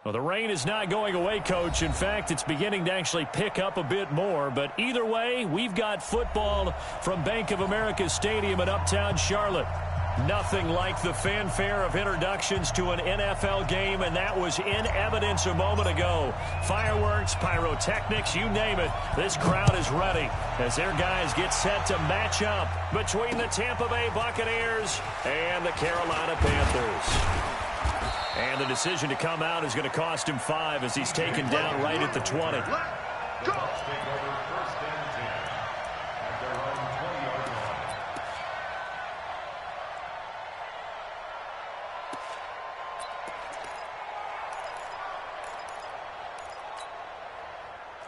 Well, the rain is not going away, Coach. In fact, it's beginning to actually pick up a bit more. But either way, we've got football from Bank of America Stadium in Uptown Charlotte. Nothing like the fanfare of introductions to an NFL game, and that was in evidence a moment ago. Fireworks, pyrotechnics, you name it. This crowd is ready as their guys get set to match up between the Tampa Bay Buccaneers and the Carolina Panthers. And the decision to come out is going to cost him 5 as he's taken down right at the 20. Go!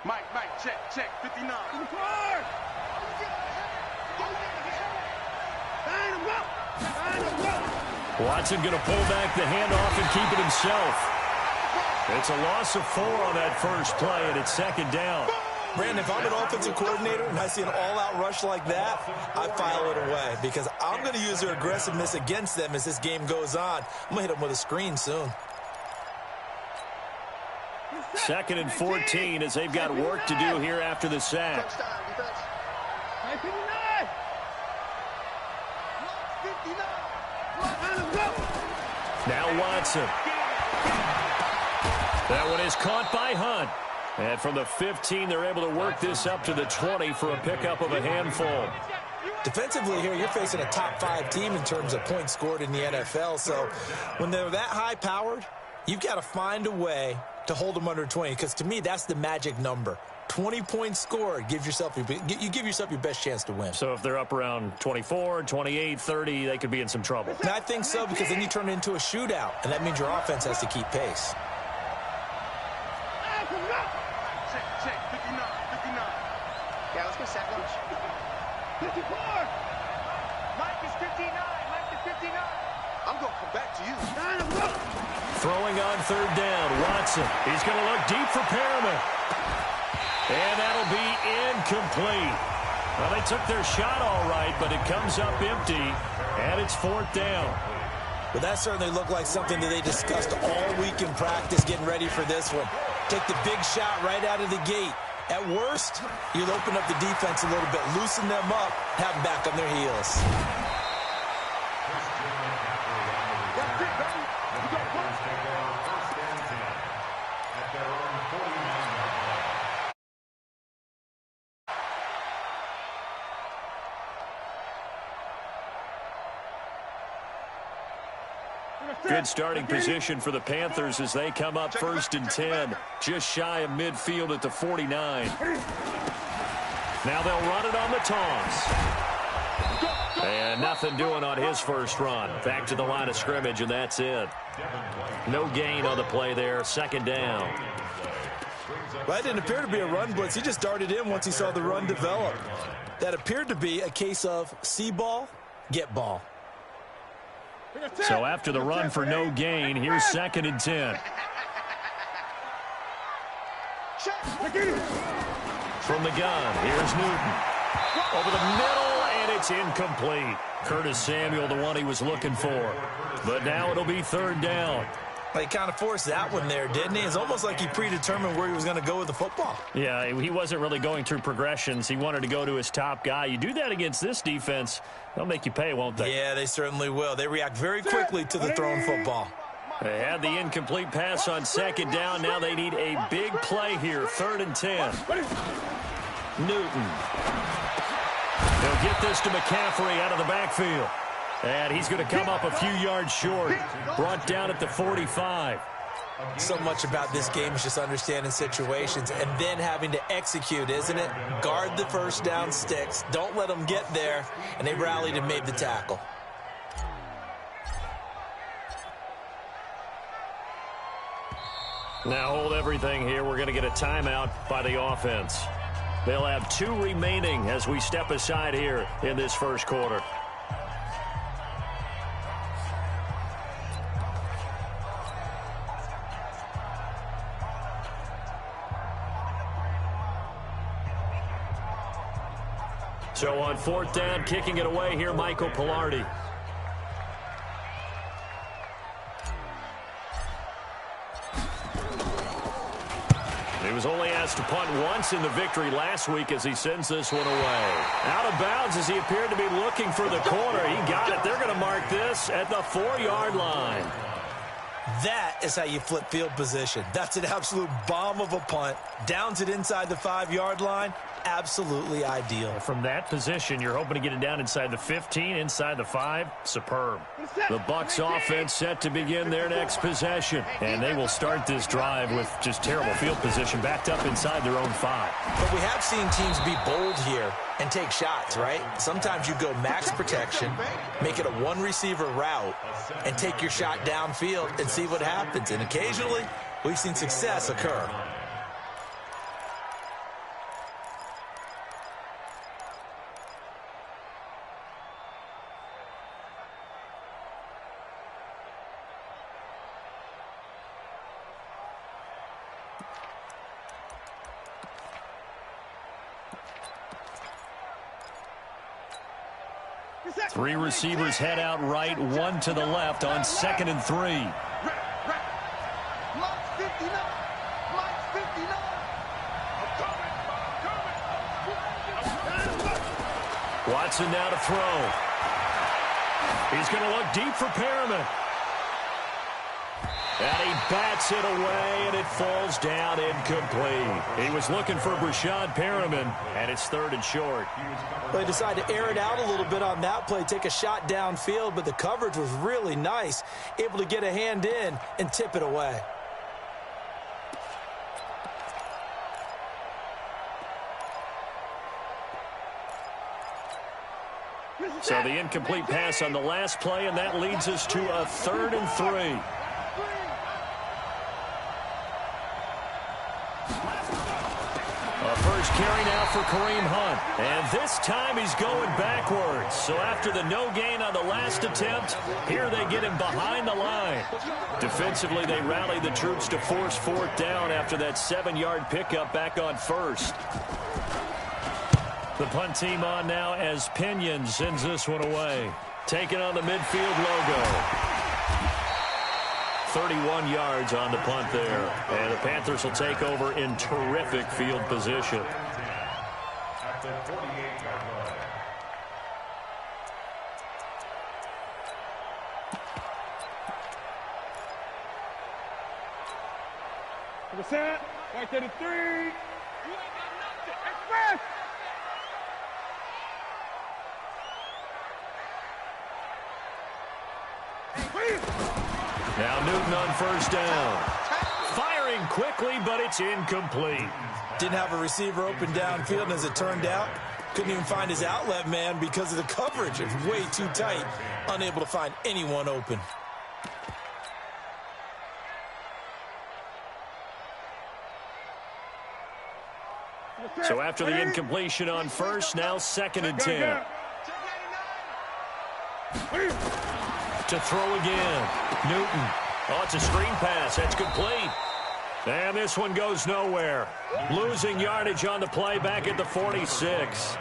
Mike, check, 59. Watson going to pull back the handoff and keep it himself. It's a loss of 4 on that first play, and it's second down. Brandon, if I'm an offensive coordinator and I see an all-out rush like that, I file it away because I'm going to use their aggressiveness against them as this game goes on. I'm going to hit them with a screen soon. 2nd and 14 as they've got work to do here after the sack. Now Watson. That one is caught by Hunt. And from the 15, they're able to work this up to the 20 for a pickup of a handful. Defensively here, you're facing a top 5 team in terms of points scored in the NFL. So when they're that high-powered, you've got to find a way to hold them under 20, because to me, that's the magic number. 20 points scored, you give yourself your best chance to win. So if they're up around 24, 28, 30, they could be in some trouble. And I think so, because then you turn it into a shootout, and that means your offense has to keep pace. Check, 59. Yeah, let's go sack lunch. 54. Mike is 59. I'm going to come back to you. Throwing on 3rd down, Watson. He's going to look deep for Perriman. And that'll be incomplete. Well, they took their shot all right, but it comes up empty, and it's 4th down. Well, that certainly looked like something that they discussed all week in practice getting ready for this one. Take the big shot right out of the gate. At worst, you'll open up the defense a little bit, loosen them up, have them back on their heels. Good starting position for the Panthers as they come up 1st and 10, just shy of midfield at the 49. Now they'll run it on the toss. And nothing doing on his first run. Back to the line of scrimmage, and that's it. No gain on the play there, 2nd down. Well, it didn't appear to be a run blitz. He just darted in once he saw the run develop. That appeared to be a case of see ball, get ball. So after the run for no gain, here's 2nd and 10. From the gun, here's Newton. Over the middle, and it's incomplete. Curtis Samuel, the one he was looking for. But now it'll be 3rd down. He kind of forced that one there, didn't he? It's almost like he predetermined where he was going to go with the football. Yeah, he wasn't really going through progressions. He wanted to go to his top guy. You do that against this defense, they'll make you pay, won't they? Yeah, they certainly will. They react very quickly to the thrown football. They had the incomplete pass on 2nd down. Now they need a big play here, 3rd and 10. Newton. They'll get this to McCaffrey out of the backfield. And he's going to come up a few yards short. Brought down at the 45. So much about this game is just understanding situations and then having to execute, isn't it? Guard the first down sticks. Don't let them get there. And they rallied and made the tackle. Now hold everything here. We're going to get a timeout by the offense. They'll have 2 remaining as we step aside here in this first quarter. So on 4th down, kicking it away here, Michael Pilardi. was only asked to punt once in the victory last week as he sends this one away. Out of bounds as he appeared to be looking for the corner. He got it. They're going to mark this at the 4-yard line. That is how you flip field position. That's an absolute bomb of a punt. Downs it inside the 5-yard line. Absolutely ideal. From that position, you're hoping to get it down inside the 15, inside the 5. Superb. The Bucs offense set to begin their next possession. And they will start this drive with just terrible field position backed up inside their own 5. But we have seen teams be bold here and take shots, right? Sometimes you go max protection, make it a one-receiver route, and take your shot downfield and see what happens. And occasionally, we've seen success occur. Three receivers head out right, one to the left on 2nd and 3. Watson now to throw. He's going to look deep for Perriman. And he bats it away, and it falls down incomplete. He was looking for Brashad Perriman, and it's 3rd and short. Well, they decided to air it out a little bit on that play, take a shot downfield, but the coverage was really nice, able to get a hand in and tip it away. So the incomplete pass on the last play, and that leads us to a 3rd and 3. A first carry now for Kareem Hunt. And this time he's going backwards. So after the no gain on the last attempt, here they get him behind the line. Defensively, they rally the troops to force 4th down after that 7-yard pickup back on 1st. The punt team on now as Pinion sends this one away. Taking on the midfield logo. 31 yards on the punt there. And the Panthers will take over in terrific field position. At the 48-yard line. To the set. Right to the 3. You ain't got nothing. Express. Now Newton on 1st down. Firing quickly, but it's incomplete. Didn't have a receiver open downfield, and as it turned out, couldn't even find his outlet man because of the coverage. It was way too tight, unable to find anyone open. So after the incompletion on 1st, now 2nd and 10. To throw again. Newton. Oh, it's a screen pass. That's complete. And this one goes nowhere. Losing yardage on the play back at the 46.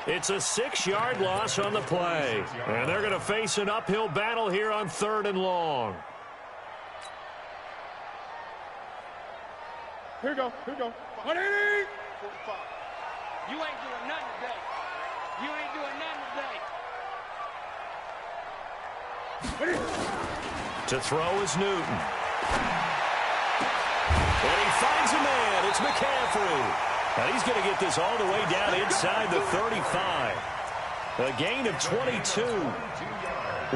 It's a 6-yard loss on the play. And they're going to face an uphill battle here on 3rd and long. Here we go. Here we go. 180. 45. You ain't doing nothing today. You ain't doing nothing today. To throw is Newton. And he finds a man. It's McCaffrey. And he's going to get this all the way down inside the 35. A gain of 22.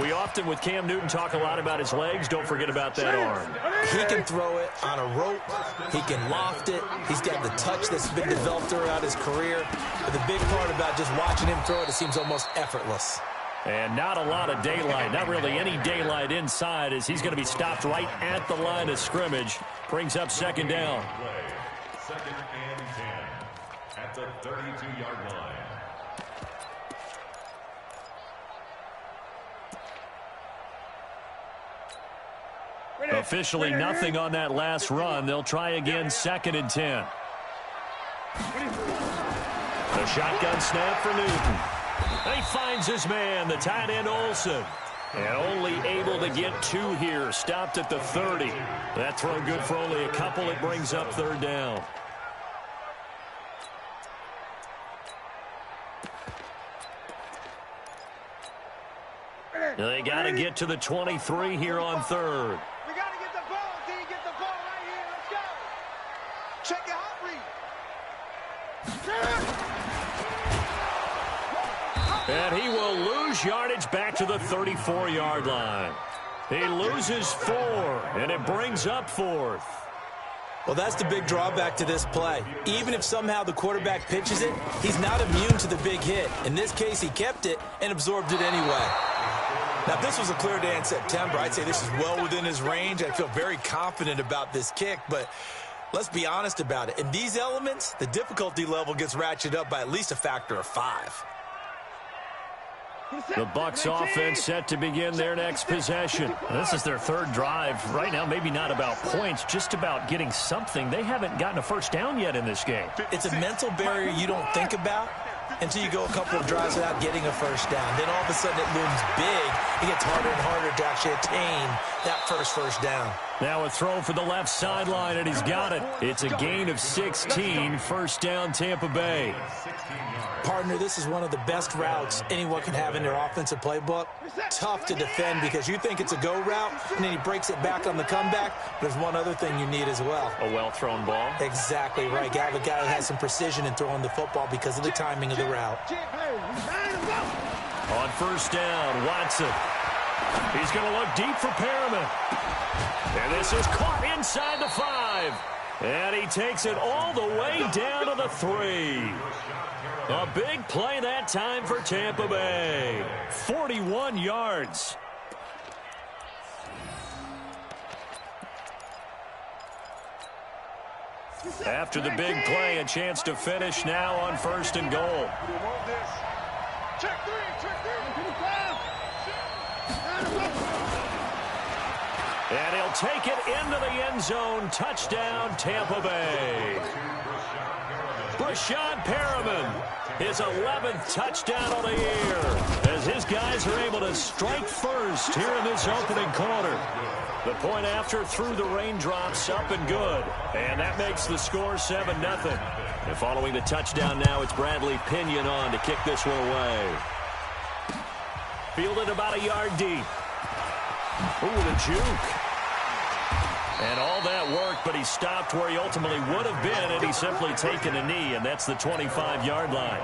We often, with Cam Newton, talk a lot about his legs. Don't forget about that arm. He can throw it on a rope. He can loft it. He's got the touch that's been developed throughout his career. But the big part about just watching him throw it seems almost effortless. And not a lot of daylight, not really any daylight inside as he's going to be stopped right at the line of scrimmage. Brings up 2nd down. 2nd and 10 at the 32-yard line. Officially nothing on that last run. They'll try again 2nd and 10. The shotgun snap for Newton. He finds his man, the tight end Olsen. And only able to get 2 here. Stopped at the 30. That throw good for only a couple. It brings up 3rd down. They got to get to the 23 here on third. We got to get the ball. D, get the ball right here. Let's go. Check your hot read. And he will lose yardage back to the 34-yard line. He loses 4, and it brings up 4th. Well, that's the big drawback to this play. Even if somehow the quarterback pitches it, he's not immune to the big hit. In this case, he kept it and absorbed it anyway. Now, if this was a clear day in September, I'd say this is well within his range. I feel very confident about this kick, but let's be honest about it. In these elements, the difficulty level gets ratcheted up by at least a factor of 5. The Bucs offense set to begin their next possession. This is their 3rd drive. Right now, maybe not about points, just about getting something. They haven't gotten a first down yet in this game. It's a mental barrier you don't think about until you go a couple of drives without getting a first down. Then all of a sudden it looms big. It gets harder and harder to actually attain that first down. Now a throw for the left sideline, and he's got it. It's a gain of 16, first down Tampa Bay. Partner, this is one of the best routes anyone can have in their offensive playbook. Tough to defend because you think it's a go route, and then he breaks it back on the comeback. There's one other thing you need as well. A well-thrown ball? Exactly right. Got a guy that has some precision in throwing the football because of the timing of the route. On first down, Watson. He's going to look deep for Perriman. And this is caught inside the 5. And he takes it all the way down to the 3. A big play that time for Tampa Bay. 41 yards. After the big play, a chance to finish now on 1st and goal. Check 3, check 3. And he'll take it into the end zone. Touchdown, Tampa Bay. Brashad Perriman, his 11th touchdown of the year, as his guys are able to strike first here in this opening quarter. The point after through the raindrops, up and good. And that makes the score 7-0. And following the touchdown now, it's Bradley Pinion on to kick this one away. Fielded about a yard deep. Ooh, the juke. And all that work, but he stopped where he ultimately would have been, and he's simply taken a knee, and that's the 25-yard line.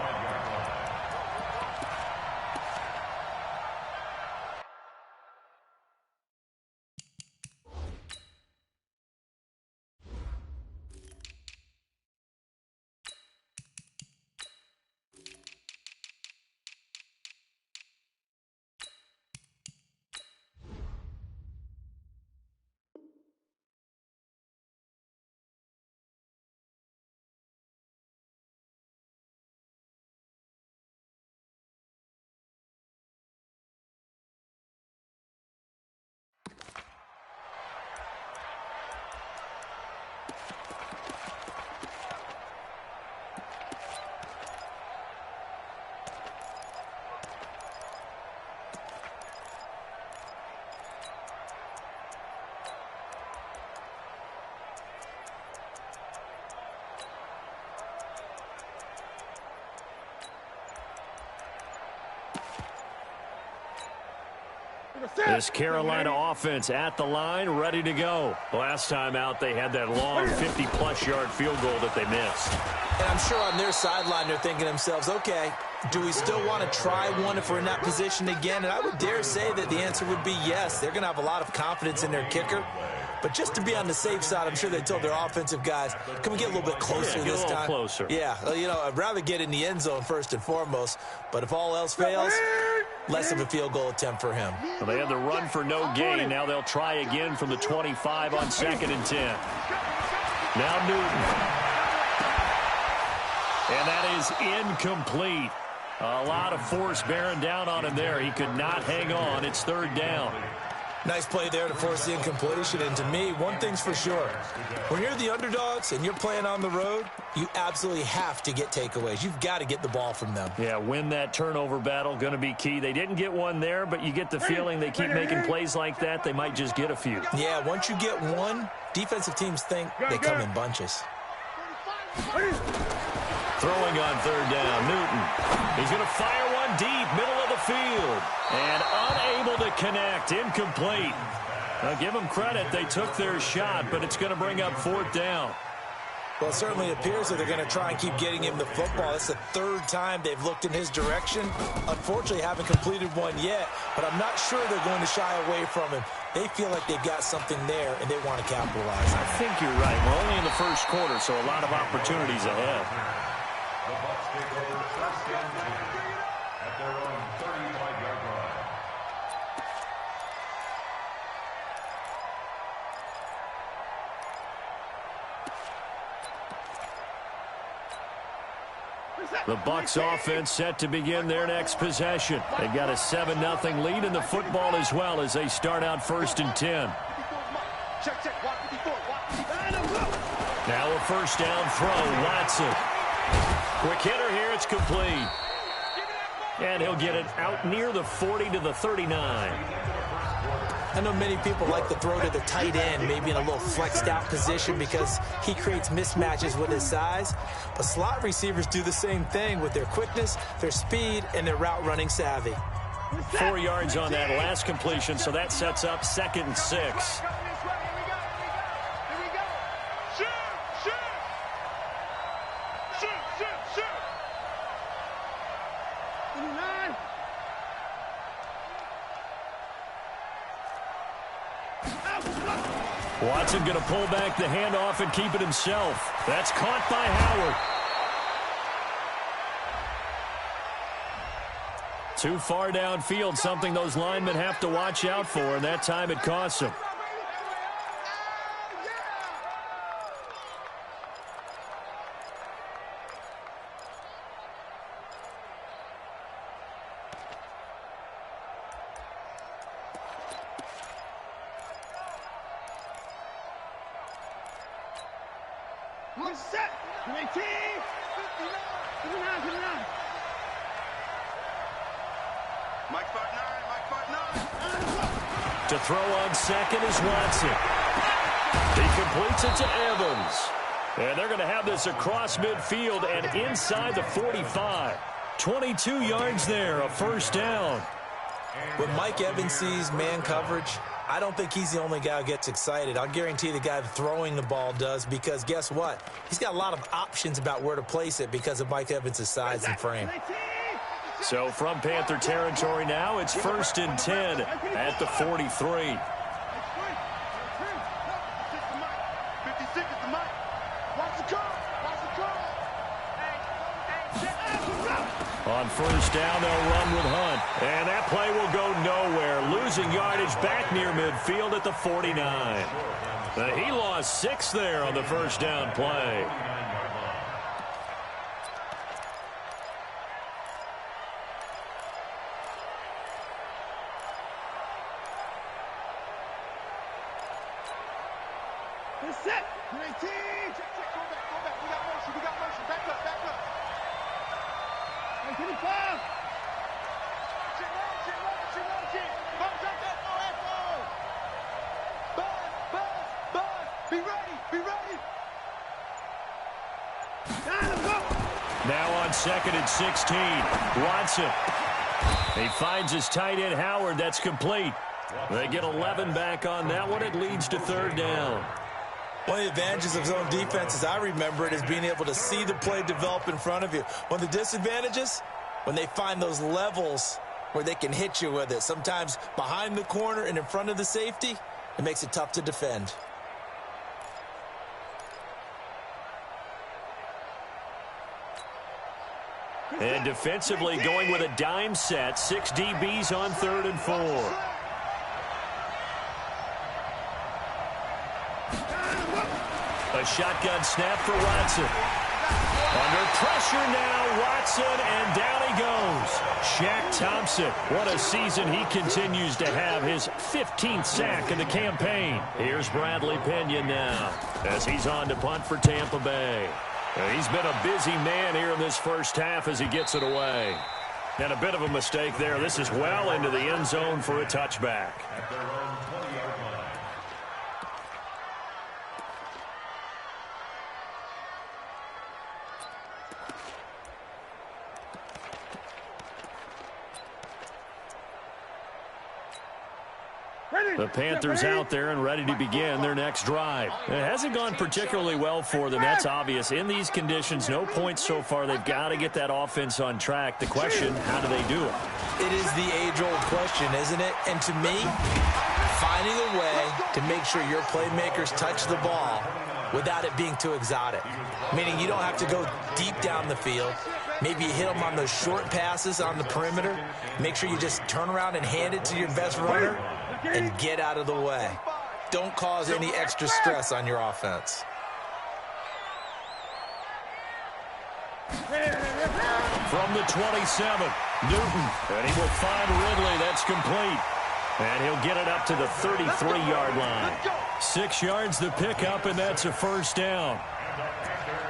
This Carolina offense at the line, ready to go. Last time out, they had that long 50-plus yard field goal that they missed. And I'm sure on their sideline, they're thinking to themselves, okay, do we still want to try one if we're in that position again? And I would dare say that the answer would be yes. They're going to have a lot of confidence in their kicker. But just to be on the safe side, I'm sure they told their offensive guys, can we get a little bit closer this time? Get a little closer. Yeah, you know, I'd rather get in the end zone first and foremost. But if all else fails, less of a field goal attempt for him. Well, they had the run for no gain. Now they'll try again from the 25 on 2nd and 10. Now Newton. And that is incomplete. A lot of force bearing down on him there. He could not hang on. It's 3rd down. Nice play there to force the incompletion. And to me, one thing's for sure. When you're the underdogs and you're playing on the road, you absolutely have to get takeaways. You've got to get the ball from them. Yeah, win that turnover battle, going to be key. They didn't get one there, but you get the feeling they keep making plays like that, they might just get a few. Yeah, once you get one, defensive teams think they come in bunches. Throwing on third down, Newton. He's going to fire one deep, middle of the field. And unable to connect, incomplete. Now give them credit, they took their shot, but it's going to bring up fourth down. Well, it certainly appears that they're going to try and keep getting him the football. It's the third time they've looked in his direction. Unfortunately, haven't completed one yet, but I'm not sure they're going to shy away from him. They feel like they've got something there, and they want to capitalize on it. I think you're right. We're only in the first quarter, so a lot of opportunities ahead. The Bucs take over first and 10 at their own 35-yard line. The Bucs offense set to begin their next possession. They've got a 7-0 lead in the football as well as they start out first and 10. Now a first down throw, Watson. Quick hitter here, it's complete. And he'll get it out near the 40 to the 39. I know many people like to throw to the tight end, maybe in a little flexed out position because he creates mismatches with his size. But slot receivers do the same thing with their quickness, their speed, and their route running savvy. 4 yards on that last completion, so that sets up 2nd and 6. Watson going to pull back the handoff and keep it himself. That's caught by Howard. Too far downfield, something those linemen have to watch out for, and that time it costs them. Set. 19. 59. 59. Mike 5-9. Mike 5-9. To throw on second is Watson. He completes it to Evans. And they're going to have this across midfield and inside the 45. 22 yards there, a first down. When Mike Evans sees man coverage, I don't think he's the only guy who gets excited. I'll guarantee the guy throwing the ball does, because guess what? He's got a lot of options about where to place it because of Mike Evans' size and frame. So from Panther territory now, it's 1st and 10 at the 43. 56 is the mic. Watch the call. Watch the call. On first down, they'll run with Hunt. And that play will go nowhere. Losing yardage back near midfield at the 49. He lost 6 there on the first down play. Set. 19. Check. Go back. We got motion. Back up. 25. Shit. Comes up that Buzz. Be ready. Time to go. Now on 2nd and 16, Watson. He finds his tight end Howard. That's complete. They get 11 back on that one. It leads to 3rd down. One of the advantages of zone defense, as I remember it, is being able to see the play develop in front of you. One of the disadvantages, when they find those levels where they can hit you with it, sometimes behind the corner and in front of the safety, it makes it tough to defend. And defensively going with a dime set, 6 DBs on 3rd and 4. A shotgun snap for Watson. Under pressure now, Watson, and down he goes. Shaq Thompson, what a season he continues to have, his 15th sack of the campaign. Here's Bradley Pena now as he's on to punt for Tampa Bay. He's been a busy man here in this first half as he gets it away. And a bit of a mistake there. This is well into the end zone for a touchback. At their own 20-yard line. The Panthers out there and ready to begin their next drive. It hasn't gone particularly well for them. That's obvious. In these conditions, no points so far. They've got to get that offense on track. The question, how do they do it? It is the age-old question, isn't it? And to me, finding a way to make sure your playmakers touch the ball without it being too exotic. Meaning you don't have to go deep down the field. Maybe you hit them on those short passes on the perimeter. Make sure you just turn around and hand it to your best runner and get out of the way. Don't cause any extra stress on your offense. From the 27, Newton, and he will find Ridley. That's complete. And he'll get it up to the 33-yard line. 6 yards to pick up, and that's a first down.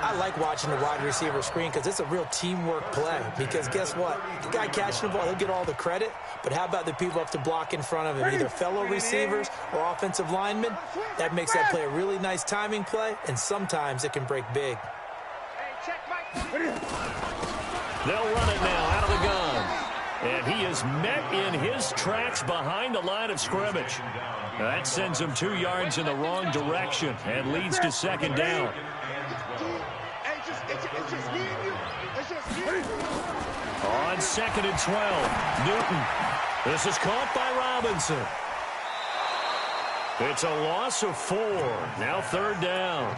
I like watching the wide receiver screen because it's a real teamwork play. Because guess what? The guy catching the ball, he'll get all the credit. But how about the people up to block in front of him, either fellow receivers or offensive linemen? That makes that play a really nice timing play, and sometimes it can break big. They'll run it now out of the gun. And he is met in his tracks behind the line of scrimmage. That sends him 2 yards in the wrong direction and leads to second down. On 2nd and 12, Newton. This is caught by Robinson. It's a loss of 4. Now 3rd down.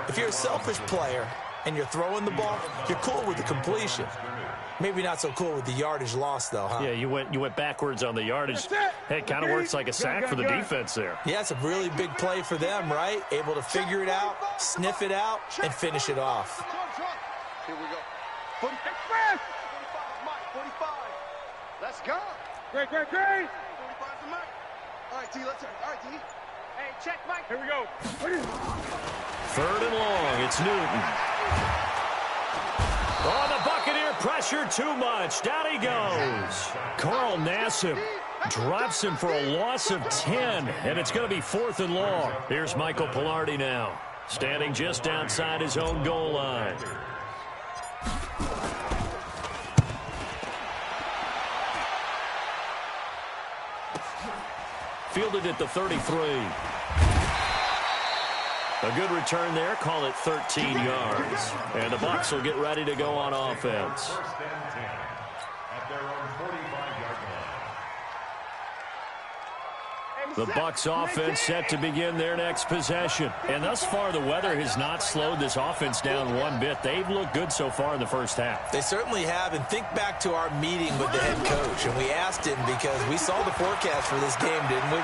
If you're a selfish player and you're throwing the ball, you're cool with the completion. Maybe not so cool with the yardage loss, though, huh? Yeah, you went backwards on the yardage. Hey, it kind of works like a sack for the defense there. Yeah, it's a really big play for them, right? Able to figure it out, sniff it out, and finish it off. Here we go. 45, Mike, 45. Let's go. Great. 45 to Mike. All right, T, let's turn. All right, T. Hey, check, Mike. Here we go. 3rd and long. It's Newton. Oh, the Buccaneer pressure too much. Down he goes. Carl Nassib drops him for a loss of 10, and it's going to be 4th and long. Here's Michael Pilardi now, standing just outside his own goal line. Fielded at the 33. A good return there. Call it 13 yards. And the Bucs will get ready to go on offense. First and 10 at their own 45-yard line. The Bucs offense set to begin their next possession. And thus far, the weather has not slowed this offense down one bit. They've looked good so far in the first half. They certainly have. And think back to our meeting with the head coach. And we asked him because we saw the forecast for this game, didn't we?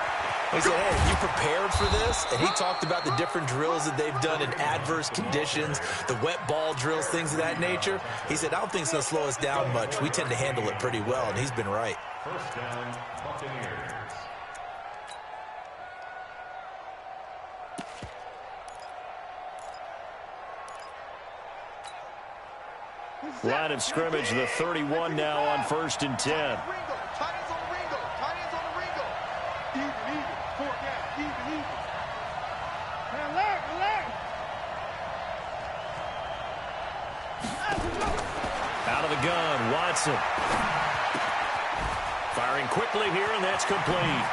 We said, hey, you prepared for this? And he talked about the different drills that they've done in adverse conditions, the wet ball drills, things of that nature. He said, I don't think it's going to slow us down much. We tend to handle it pretty well, and he's been right. First down, Buccaneers. Line of scrimmage, the 31 now on 1st and 10. Out of the gun, Watson. Firing quickly here, and that's complete.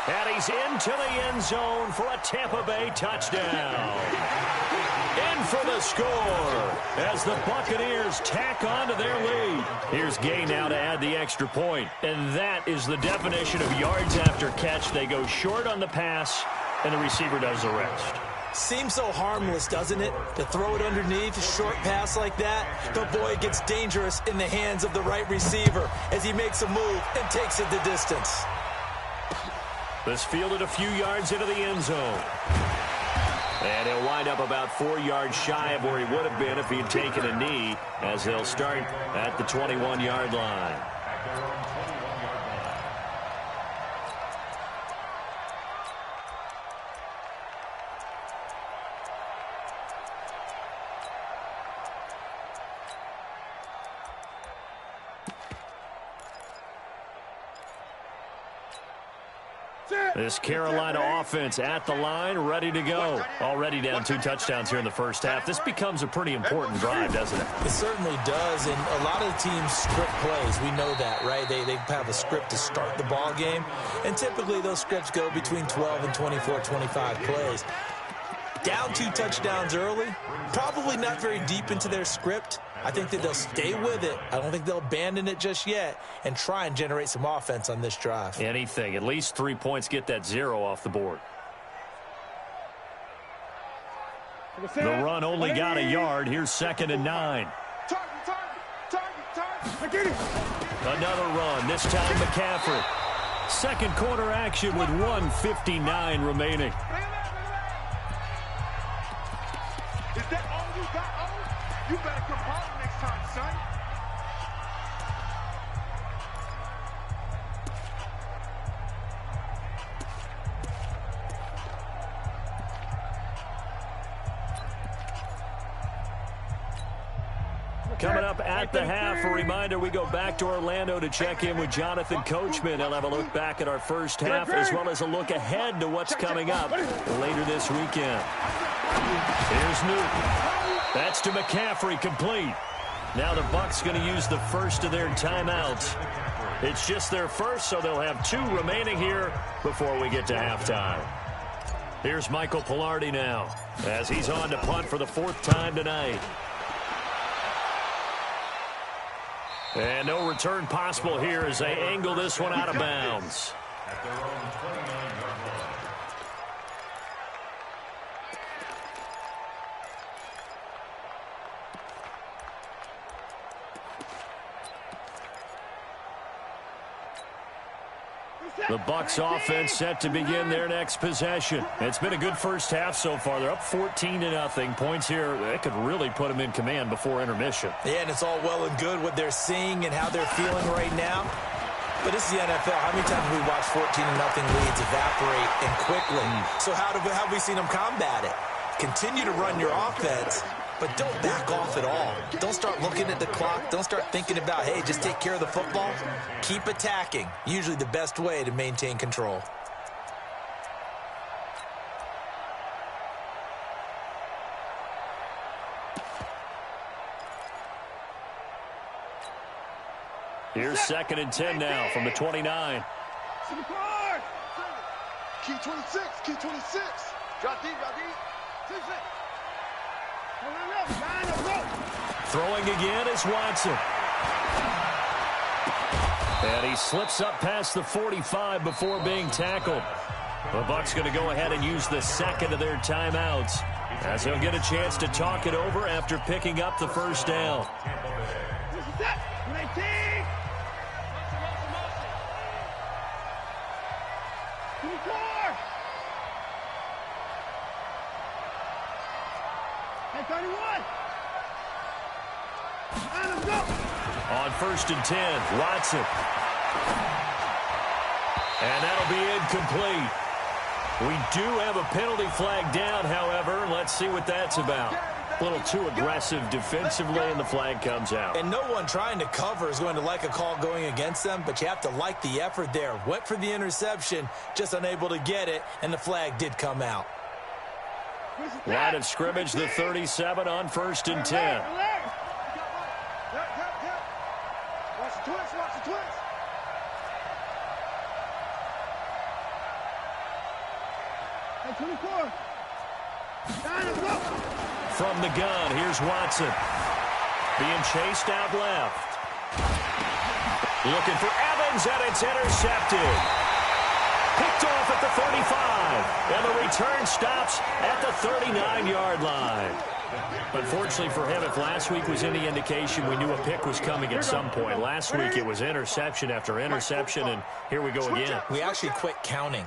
And he's into the end zone for a Tampa Bay touchdown. In for the score as the Buccaneers tack on to their lead. Here's Gay now to add the extra point. And that is the definition of yards after catch. They go short on the pass, and the receiver does the rest. Seems so harmless, doesn't it? To throw it underneath a short pass like that. But boy, it gets dangerous in the hands of the right receiver as he makes a move and takes it the distance. This fielded a few yards into the end zone. And he'll wind up about 4 yards shy of where he would have been if he had taken a knee, as they'll start at the 21-yard line. This Carolina offense at the line, ready to go. Already down 2 touchdowns here in the first half. This becomes a pretty important drive, doesn't it? It certainly does, and a lot of the teams script plays. We know that, right? They have a script to start the ball game, and typically those scripts go between 12 and 24, 25 plays. Down 2 touchdowns early, probably not very deep into their script. I think that they'll stay with it. I don't think they'll abandon it just yet and try and generate some offense on this drive. Anything. At least 3 points, get that 0 off the board. The run only got a yard. Here's 2nd and 9. Another run, this time McCaffrey. Second quarter action with 1:59 remaining. Is that all you got, O? You better come home next time, son. Coming up at the half, a reminder, we go back to Orlando to check in with Jonathan Coachman. He'll have a look back at our first half as well as a look ahead to what's coming up later this weekend. Here's Newton. That's to McCaffrey, complete. Now the Bucs going to use the first of their timeouts. It's just their first, so they'll have 2 remaining here before we get to halftime. Here's Michael Pilardi now as he's on to punt for the 4th time tonight. And no return possible here as they angle this one out of bounds. At their own 29-yard line. The Bucs offense set to begin their next possession. It's been a good first half so far. They're up 14-0. Points here, that could really put them in command before intermission. Yeah, and it's all well and good what they're seeing and how they're feeling right now. But this is the NFL. How many times have we watched 14-0 leads evaporate and quickly? So how have we seen them combat it? Continue to run your offense, but don't back off at all. Don't start looking at the clock. Don't start thinking about, hey, just take care of the football. Keep attacking. Usually the best way to maintain control. Here's 2nd and 10 now from the 29. Key 26, key 26. Drop deep, drop deep. 6. Throwing again is Watson. And he slips up past the 45 before being tackled. The Bucs going to go ahead and use the 2nd of their timeouts as they'll get a chance to talk it over after picking up the first down. On 1st and 10, Watson. And that'll be incomplete. We do have a penalty flag down, however. Let's see what that's about. A little too aggressive defensively, and the flag comes out. And no one trying to cover is going to like a call going against them, but you have to like the effort there. Went for the interception, just unable to get it, and the flag did come out. Line of scrimmage, the 37 on 1st and 10. Watch the twist, watch the twist. Hey, 24. From the gun, here's Watson. Being chased out left. Looking for Evans, and it's intercepted. Picked off at the 35, and the return stops at the 39-yard line. Unfortunately for him, if last week was any indication, we knew a pick was coming at some point. Last week it was interception after interception, and here we go again. We actually quit counting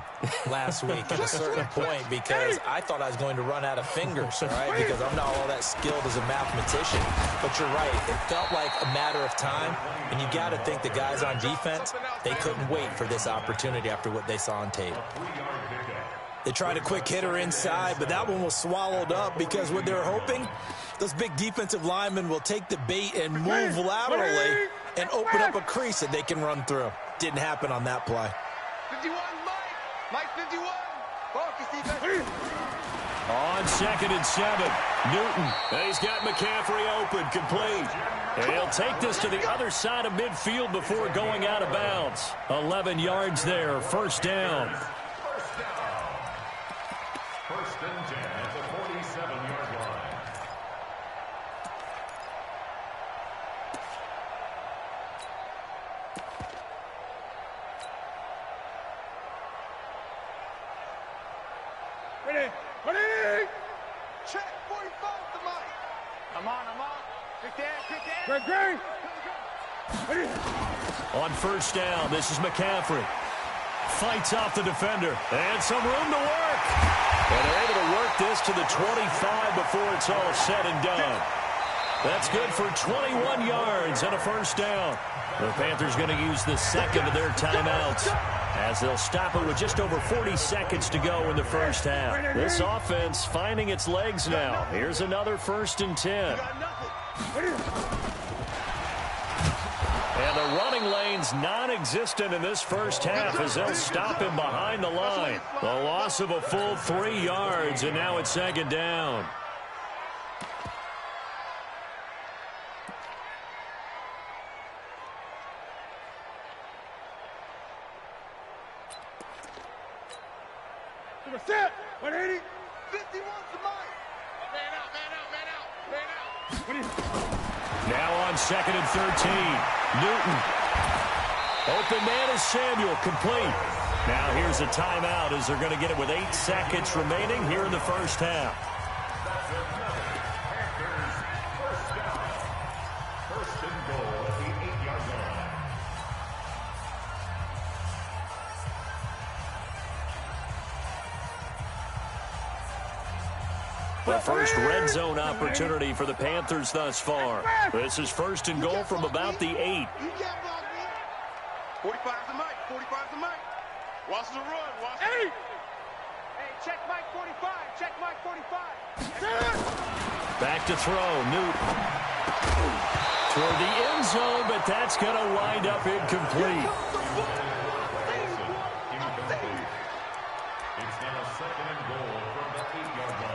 last week at a certain point because I thought I was going to run out of fingers, all right, because I'm not all that skilled as a mathematician. But you're right. It felt like a matter of time, and you got to think the guys on defense, they couldn't wait for this opportunity after what they saw on tape. They tried a quick hitter inside, but that one was swallowed up because what they're hoping, those big defensive linemen will take the bait and move laterally and open up a crease that they can run through. Didn't happen on that play. 51, Mike. 51. Focus, defense. On 2nd and 7, Newton. He's got McCaffrey open, complete. And he'll take this to the other side of midfield before going out of bounds. 11 yards there, first down. First and 10 at the 47-yard line. Ready. Check 45 the mic. I'm on. Quick down. Ready. On first down, this is McCaffrey. Fights off the defender. And some room to work. And they're able to work this to the 25 before it's all said and done. That's good for 21 yards and a first down. The Panthers going to use the second of their timeouts, as they'll stop it with just over 40 seconds to go in the first half. This offense finding its legs now. Here's another 1st and 10. And the running lane's non-existent in this first half as they'll stop him behind the line. The loss of a full 3 yards, and now it's 2nd down. Set. 180. 51 to Mike. Man out. Now on 2nd and 13. Newton. Open man is Samuel, complete. Now here's a timeout as they're going to get it with 8 seconds remaining here in the first half. First and goal at the 8-yard line. The first red zone opportunity for the Panthers thus far. This is 1st and goal from about the 8. You can't block me. 45's the mic. 45's the mic. Watch the run. Watch the run. Hey, check Mike 45. Check Mike 45. Back to throw. Newton. Toward the end zone, but that's going to wind up incomplete. It's now 2nd and goal from the 8-yard line.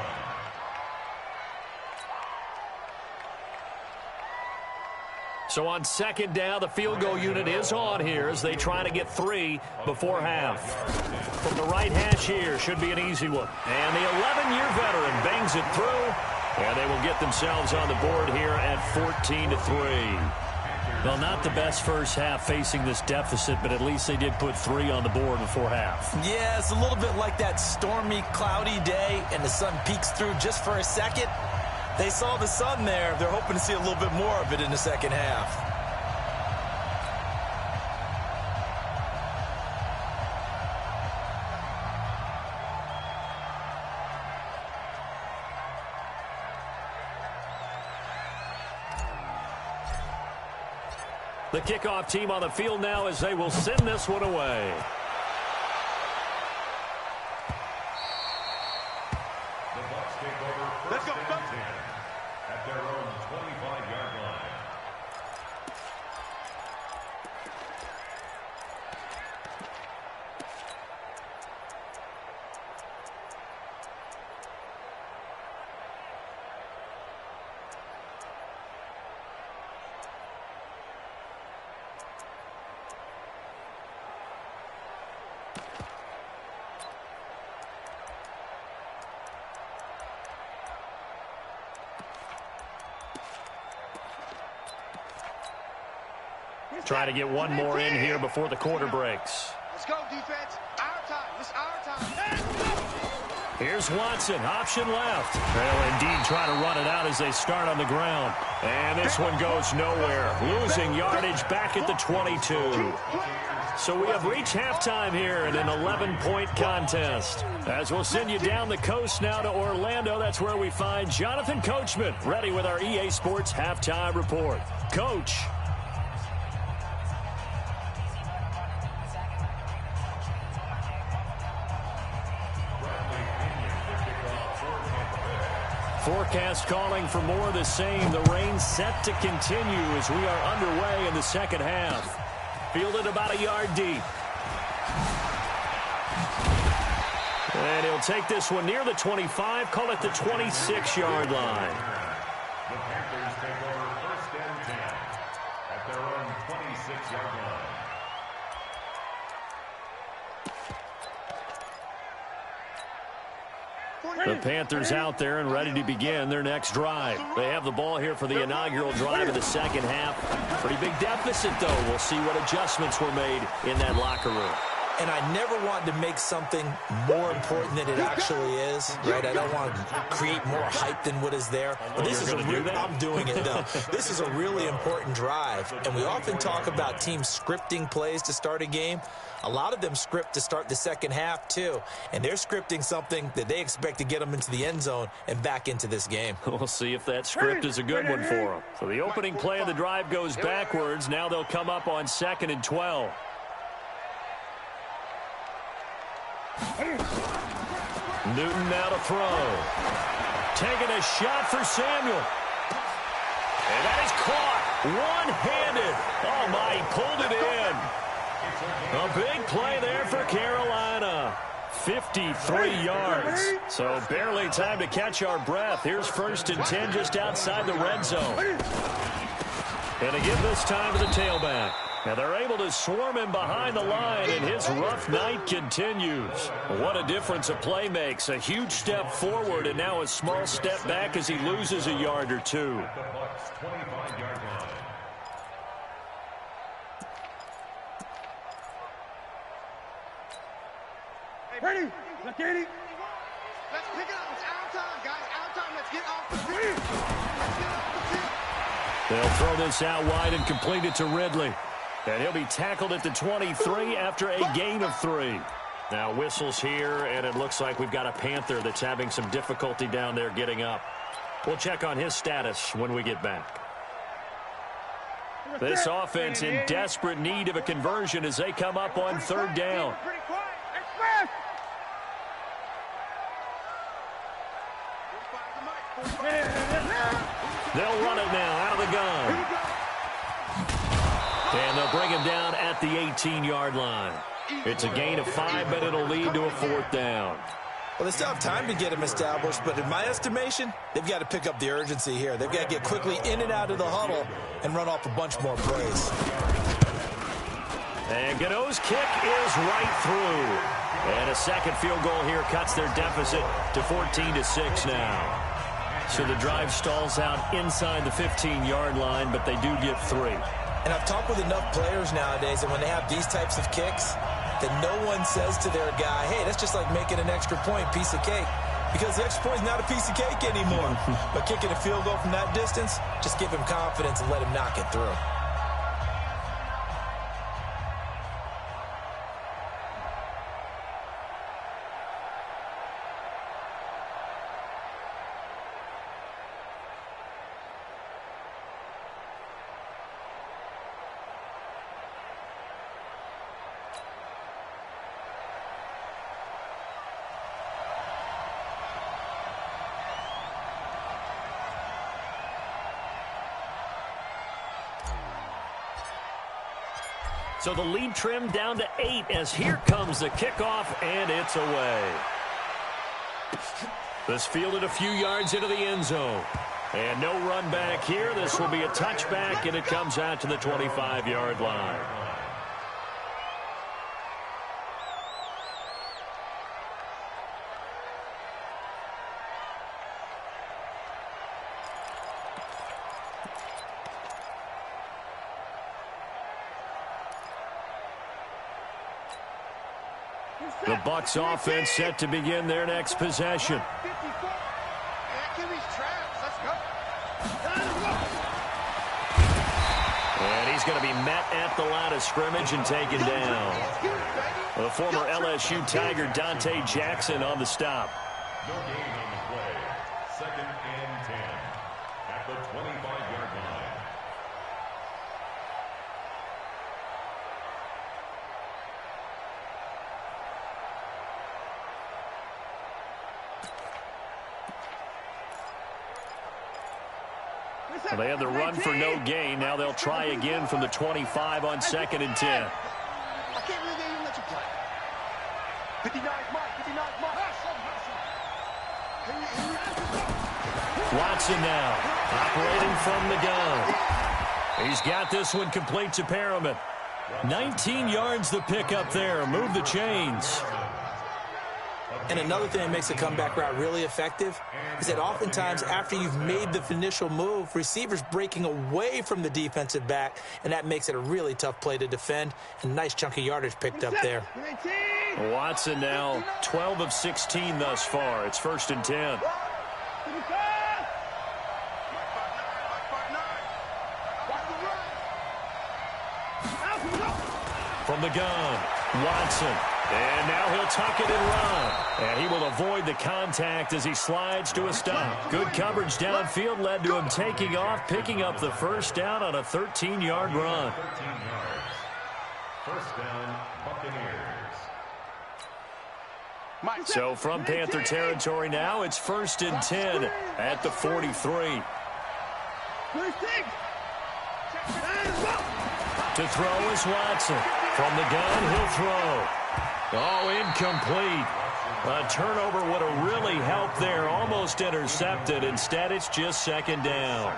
So on 2nd down, the field goal unit is on here as they try to get 3 before half. From the right hash here, should be an easy one. And the 11-year veteran bangs it through, and they will get themselves on the board here at 14-3. Well, not the best first half facing this deficit, but at least they did put 3 on the board before half. Yeah, it's a little bit like that stormy, cloudy day, and the sun peeks through just for a second. They saw the sun there. They're hoping to see a little bit more of it in the second half. The kickoff team on the field now as they will send this one away. The Bucs take over first and 10 at their own 25-yard line. Trying to get one more in here before the quarter breaks. Let's go, defense. Our time. This is our time. Here's Watson, option left. They'll indeed try to run it out as they start on the ground. And this one goes nowhere. Losing yardage back at the 22. So we have reached halftime here in an 11-point contest. As we'll send you down the coast now to Orlando, that's where we find Jonathan Coachman ready with our EA Sports Halftime Report. Coach. Forecast calling for more of the same. The rain set to continue as we are underway in the second half. Fielded about a yard deep. And he'll take this one near the 25, call it the 26-yard line. The Panthers take over 1st and 10 at their own 26-yard line. The Panthers out there and ready to begin their next drive. They have the ball here for the inaugural drive of the second half. Pretty big deficit, though. We'll see what adjustments were made in that locker room. And I never want to make something more important than it actually is, right? I don't want to create more hype than what is there. But this is I'm doing it, though. This is a really important drive. And we often talk about teams scripting plays to start a game. A lot of them script to start the second half, too. And they're scripting something that they expect to get them into the end zone and back into this game. We'll see if that script is a good one for them. So the opening play of the drive goes backwards. Now they'll come up on 2nd and 12. Newton now to throw. Taking a shot for Samuel. And that is caught one-handed. Oh, my, he pulled it in. A big play there for Carolina. 53 yards. So barely time to catch our breath. Here's 1st and 10 just outside the red zone. And to give this time to the tailback. Now they're able to swarm him behind the line, and his rough night continues. What a difference a play makes. A huge step forward, and now a small step back as he loses a yard or two. The Bucs 25-yard line. Ready? Let's get it. Let's pick it up. It's our time, guys. Our time. Let's get off the field. Let's get off the field. They'll throw this out wide and complete it to Ridley. And he'll be tackled at the 23 after a gain of 3. Now whistles here, and it looks like we've got a Panther that's having some difficulty down there getting up. We'll check on his status when we get back. This offense in desperate need of a conversion as they come up on 3rd down. They'll run it now out of the gun. And they'll bring him down at the 18-yard line. It's a gain of 5, but it'll lead to a 4th down. Well, they still have time to get him established, but in my estimation, they've got to pick up the urgency here. They've got to get quickly in and out of the huddle and run off a bunch more plays. And Gano's kick is right through. And a second field goal here cuts their deficit to 14-6 now. So the drive stalls out inside the 15-yard line, but they do get 3. And I've talked with enough players nowadays, and when they have these types of kicks, that no one says to their guy, hey, that's just like making an extra point, piece of cake. Because the extra point is not a piece of cake anymore. But kicking a field goal from that distance, just give him confidence and let him knock it through. So the lead trimmed down to 8 as here comes the kickoff, and it's away. This fielded a few yards into the end zone. And no run back here. This will be a touchback, and it comes out to the 25-yard line. The Bucs offense set to begin their next possession. And he's going to be met at the line of scrimmage and taken down. The former LSU Tiger Dante Jackson on the stop. No gain on the play. 2nd and 10 at the 25-yard line. Well, they had the run for no gain. Now they'll try again from the 25 on 2nd and 10. I can't believe they even let you play. 59 Mike, 59 Mike. Watson now, operating from the gun. He's got this one complete to Perriman. 19 yards the pick up there. Move the chains. And another thing that makes a comeback route really effective is that oftentimes after you've made the initial move, receivers breaking away from the defensive back, and that makes it a really tough play to defend. A nice chunk of yardage picked up there. Watson now 12 of 16 thus far. It's 1st and 10. From the gun, Watson. And now he'll tuck it and run. And he will avoid the contact as he slides to a stop. Good coverage downfield led to him taking off, picking up the first down on a 13-yard run. 13 yards. First down, Buccaneers. So from Panther territory now, it's 1st and 10 at the 43. To throw is Watson. From the gun, he'll throw. Oh, incomplete. A turnover would have really helped there. Almost intercepted. Instead, it's just 2nd down.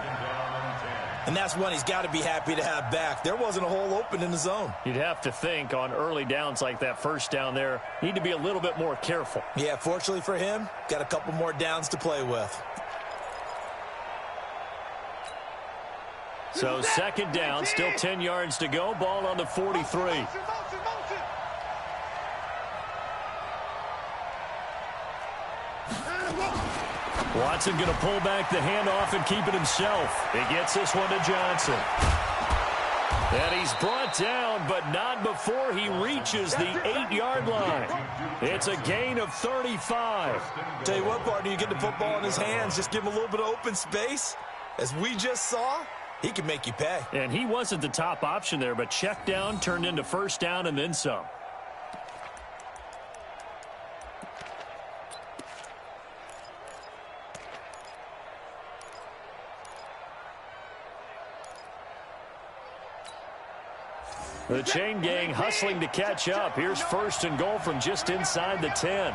And that's one he's got to be happy to have back. There wasn't a hole open in the zone. You'd have to think on early downs like that, first down there, need to be a little bit more careful. Yeah, fortunately for him, got a couple more downs to play with. So 2nd down, still 10 yards to go. Ball on the 43. Watson going to pull back the handoff and keep it himself. He gets this one to Johnson. And he's brought down, but not before he reaches the 8-yard line. It's a gain of 35. Tell you what, partner, you get the football in his hands, just give him a little bit of open space. As we just saw, he can make you pay. And he wasn't the top option there, but check down turned into 1st down and then some. The chain gang hustling to catch up. Here's 1st and goal from just inside the 10.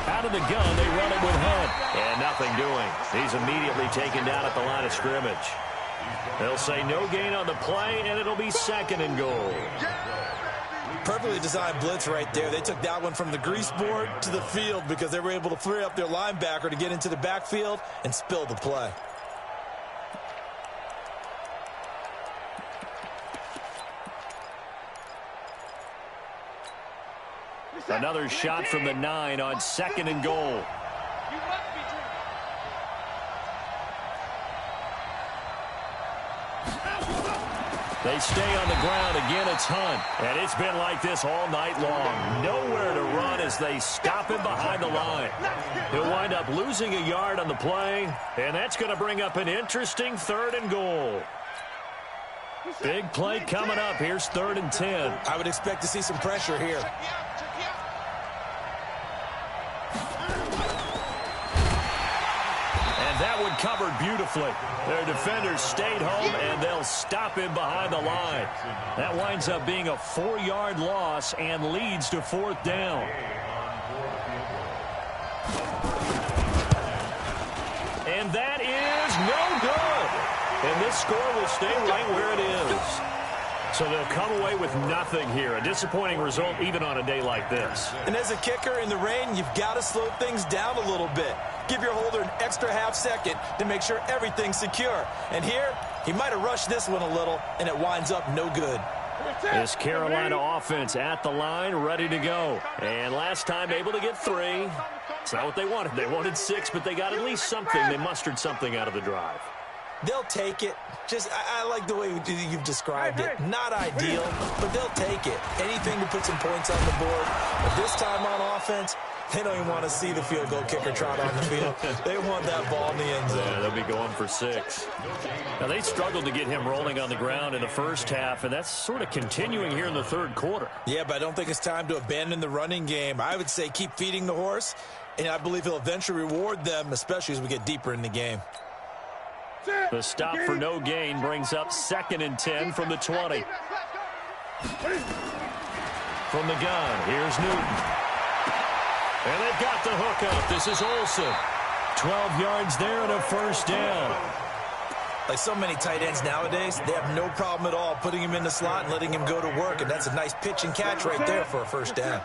Out of the gun, they run it with Hunt. And nothing doing. He's immediately taken down at the line of scrimmage. They'll say no gain on the play, and it'll be 2nd and goal. Perfectly designed blitz right there. They took that one from the grease board to the field because they were able to free up their linebacker to get into the backfield and spill the play. Another shot from the 9 on 2nd and goal. They stay on the ground. Again, it's Hunt. And it's been like this all night long. Nowhere to run as they stop him behind the line. He'll wind up losing a yard on the play. And that's going to bring up an interesting 3rd and goal. Big play coming up. Here's 3rd and 10. I would expect to see some pressure here. That one covered beautifully. Their defenders stayed home, and they'll stop him behind the line. That winds up being a 4-yard loss and leads to 4th down. And that is no good. And this score will stay right where it is. So they'll come away with nothing here. A disappointing result even on a day like this. And as a kicker in the rain, you've got to slow things down a little bit. Give your holder an extra half-second to make sure everything's secure. And here, he might have rushed this one a little, and it winds up no good. This Carolina offense at the line, ready to go. And last time able to get 3. It's not what they wanted. They wanted 6, but they got at least something. They mustered something out of the drive. They'll take it. I like the way you've described it. Not ideal, but they'll take it. Anything to put some points on the board. But this time on offense, they don't even want to see the field goal kicker trot on the field. They want that ball in the end zone. Yeah, they'll be going for 6. Now, they struggled to get him rolling on the ground in the first half, and that's sort of continuing here in the 3rd quarter. Yeah, but I don't think it's time to abandon the running game. I would say keep feeding the horse, and I believe he'll eventually reward them, especially as we get deeper in the game. The stop for no gain brings up 2nd and 10 from the 20. From the gun, here's Newton. And they've got the hook up. This is Olsen. 12 yards there and a first down. Like so many tight ends nowadays, they have no problem at all putting him in the slot and letting him go to work, and that's a nice pitch and catch right there for a first down.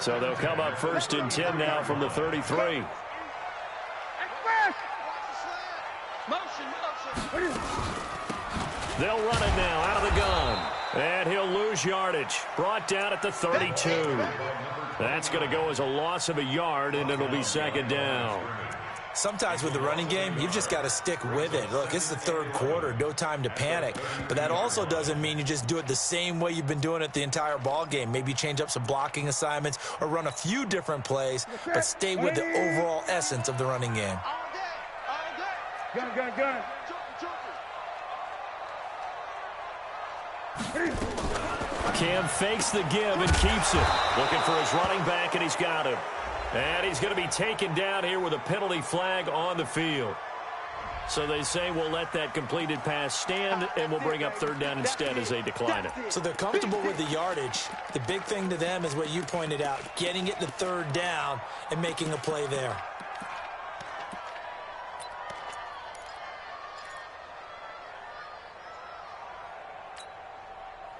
So they'll come up 1st and 10 now from the 33. They'll run it now out of the gun. And he'll lose yardage. Brought down at the 32. That's going to go as a loss of a yard, and it'll be 2nd down. Sometimes with the running game, you've just got to stick with it. Look, it's the 3rd quarter, no time to panic. But that also doesn't mean you just do it the same way you've been doing it the entire ball game. Maybe change up some blocking assignments or run a few different plays, but stay with the overall essence of the running game. Gun. Cam fakes the give and keeps it. Looking for his running back, and he's got him. And he's going to be taken down here with a penalty flag on the field. So they say we'll let that completed pass stand, and we'll bring up 3rd down instead as they decline it. So they're comfortable with the yardage. The big thing to them is what you pointed out, getting it to 3rd down and making a play there.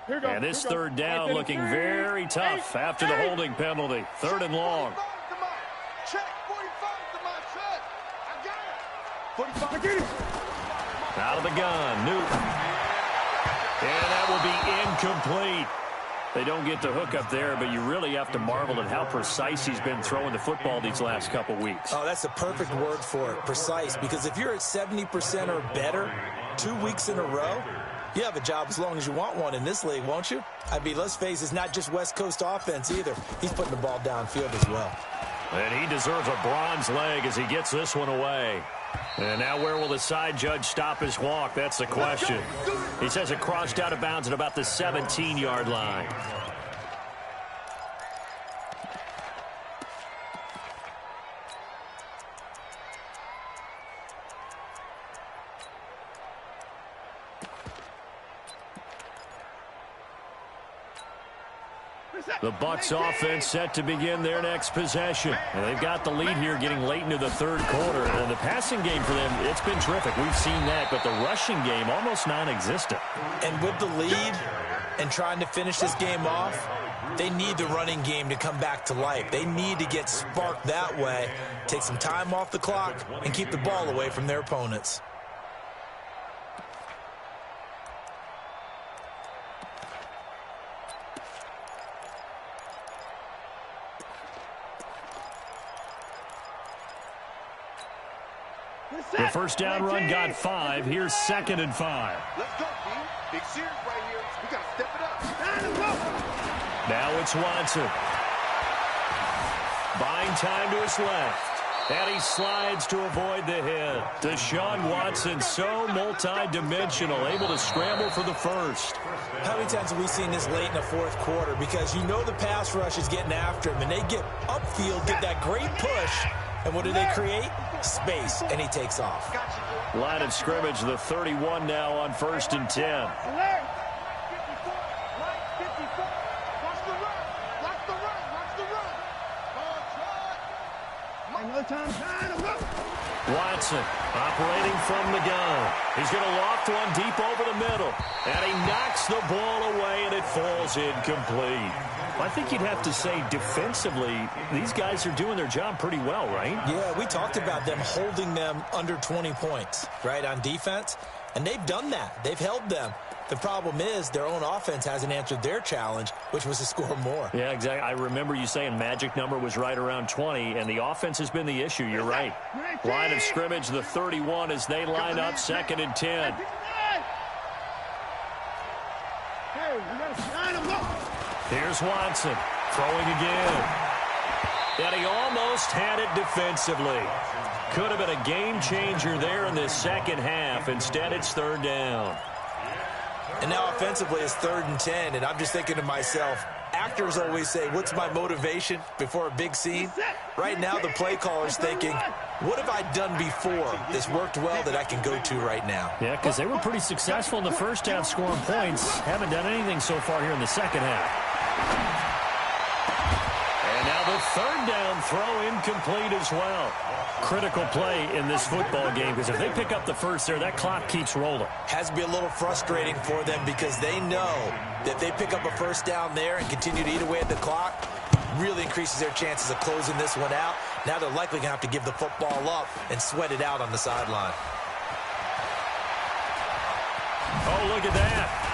And this 3rd down looking very tough after the holding penalty. 3rd and long. Check, 45 to my check. I got it. 45. Out of the gun, Newton. And that will be incomplete. They don't get the hook up there, but you really have to marvel at how precise he's been throwing the football these last couple weeks. Oh, that's the perfect word for it, precise, because if you're at 70% or better 2 weeks in a row, you have a job as long as you want one in this league, won't you? I mean, let's face it, it's not just West Coast offense either. He's putting the ball downfield as well. And he deserves a bronze leg as he gets this one away. And now where will the side judge stop his walk? That's the question. He says it crossed out of bounds at about the 17-yard line. The Bucs offense set to begin their next possession. And they've got the lead here getting late into the 3rd quarter. And the passing game for them, it's been terrific. We've seen that. But the rushing game, almost non-existent. And with the lead and trying to finish this game off, they need the running game to come back to life. They need to get sparked that way, take some time off the clock, and keep the ball away from their opponents. The 1st down run got 5. Here's 2nd and 5. Let's go, B. Big series right here. We got to step it up. Now it's Watson. Buying time to his left. And he slides to avoid the hit. Deshaun Watson, so multi-dimensional, able to scramble for the 1st. How many times have we seen this late in the 4th quarter? Because you know the pass rush is getting after him, and they get upfield, get that great push, and what do they create? Space, and he takes off. Line of scrimmage, the 31 now on 1st and 10. Watson operating from the gun. He's going to loft one deep over the middle. And he knocks the ball away, and it falls incomplete. I think you'd have to say defensively, these guys are doing their job pretty well, right? Yeah, we talked about them holding them under 20 points, right, on defense. And they've done that. They've held them. The problem is their own offense hasn't answered their challenge, which was to score more. Yeah, exactly. I remember you saying magic number was right around 20, and the offense has been the issue. You're right. Line of scrimmage, the 31 as they line up 2nd and 10. Here's Watson throwing again. And he almost had it defensively. Could have been a game changer there in this 2nd half. Instead, it's 3rd down. And now offensively it's 3rd and 10, and I'm just thinking to myself, actors always say, what's my motivation before a big scene? Right now the play caller's thinking, what have I done before that's worked well that I can go to right now? Yeah, because they were pretty successful in the 1st half scoring points. Haven't done anything so far here in the 2nd half. And now The third down throw incomplete as well. Critical play in this football game, because if they pick up the first there, that clock keeps rolling. Has to be a little frustrating for them because they know that they pick up a first down there and continue to eat away at the clock, really increases their chances of closing this one out. Now they're likely going to have to give the football up and sweat it out on the sideline. Oh, look at that.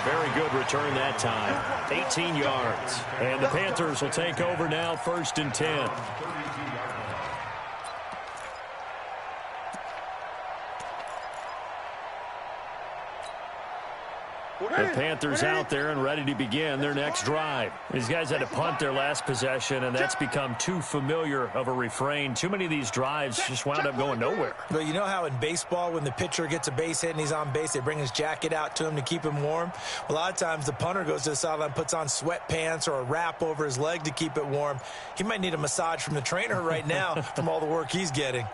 Very good return that time. 18 yards. And the Panthers will take over now, 1st and 10. The Panthers out there and ready to begin their next drive. These guys had to punt their last possession, and that's become too familiar of a refrain. Too many of these drives just wound up going nowhere. But you know how in baseball, when the pitcher gets a base hit and he's on base, they bring his jacket out to him to keep him warm? A lot of times the punter goes to the sideline, puts on sweatpants or a wrap over his leg to keep it warm. He might need a massage from the trainer right now from all the work he's getting.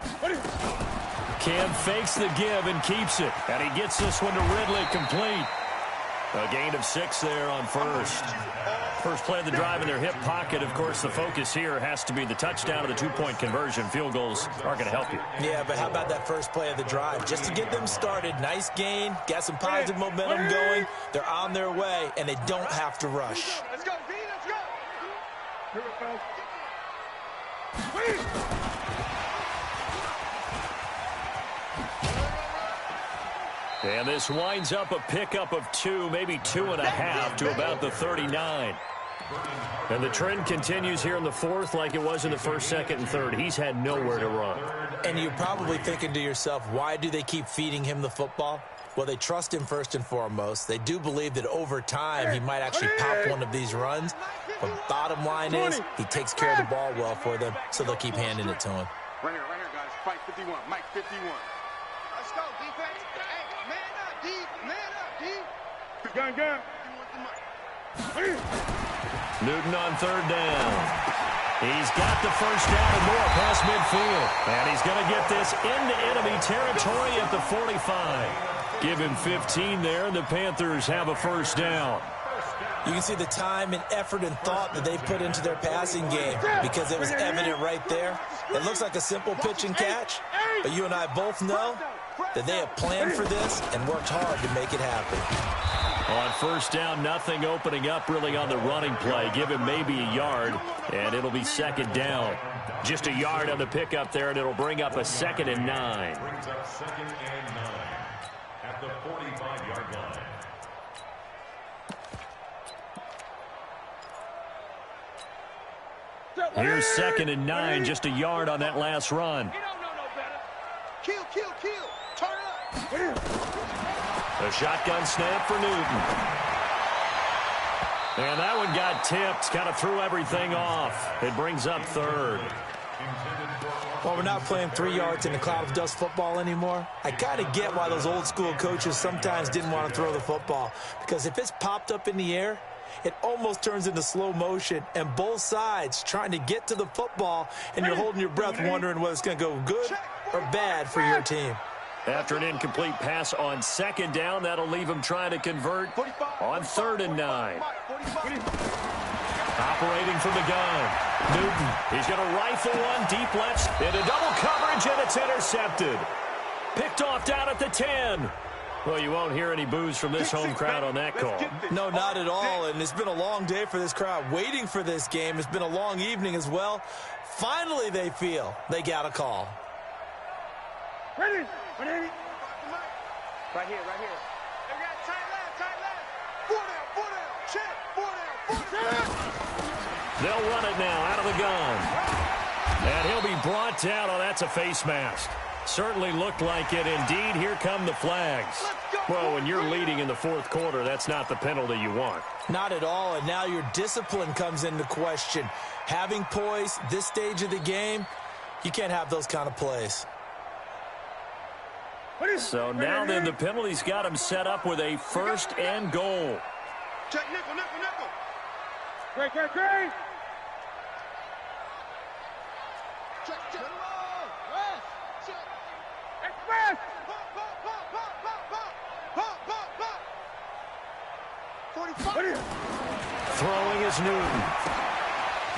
Cam fakes the give and keeps it. And he gets this one to Ridley complete. A gain of 6 there on first. First play of the drive in their hip pocket. Of course, the focus here has to be the touchdown or the two-point conversion. Field goals aren't going to help you. Yeah, but how about that first play of the drive? Just to get them started, nice gain, got some positive momentum going. They're on their way, and they don't have to rush. Let's go, V, let's go. Here it goes. And this winds up a pickup of 2, maybe 2.5 to about the 39. And the trend continues here in the fourth like it was in the first, second, and third. He's had nowhere to run. And you're probably thinking to yourself, why do they keep feeding him the football? Well, they trust him first and foremost. They do believe that over time he might actually pop one of these runs. But bottom line is he takes care of the ball well for them, so they'll keep handing it to him. Right here, guys. Fight 51. Mike 51. Let's go, defense. Hey, man up, D. Man up, D. Gun. Newton on third down. He's got the first down and more past midfield. And he's going to get this into enemy territory at the 45. Give him 15 there, and the Panthers have a first down. You can see the time and effort and thought that they put into their passing game because it was evident right there. It looks like a simple pitch and catch, but you and I both know that they have planned for this and worked hard to make it happen. On first down, nothing opening up really on the running play. Give him maybe a yard, and it'll be second down. Just a yard on the pickup there, and it'll bring up a 2nd and 9. Brings up 2nd and 9 at the 45-yard line. Here's 2nd and 9, just a yard on that last run. Kill. Turn up. A shotgun snap for Newton. And that one got tipped, kind of threw everything off. It brings up 3rd. Well, we're not playing 3 yards in the cloud of dust football anymore. I kind of get why those old school coaches sometimes didn't want to throw the football. Because if it's popped up in the air, it almost turns into slow motion, and both sides trying to get to the football, and you're holding your breath wondering whether it's going to go good or bad for your team. After an incomplete pass on 2nd down, that'll leave him trying to convert on 3rd and 9. Operating from the gun. Newton, he's going to rifle one deep left into double coverage, and it's intercepted. Picked off down at the 10. Well, you won't hear any boos from this home crowd on that call. No, not at all, and it's been a long day for this crowd waiting for this game. It's been a long evening as well. Finally, they feel they got a call. Ready. Right here. They got tight left. 4 down. Check. 4 down. They'll run it now out of the gun. And he'll be brought down. Oh, that's a face mask. Certainly looked like it. Indeed, here come the flags. Well, when you're leading in the fourth quarter, that's not the penalty you want. Not at all, and now your discipline comes into question. Having poise this stage of the game, you can't have those kind of plays. So now then the penalty's got him set up with a 1st and goal. Check, nickel. Great. Check. Express. Pop. 45. Throwing is Newton.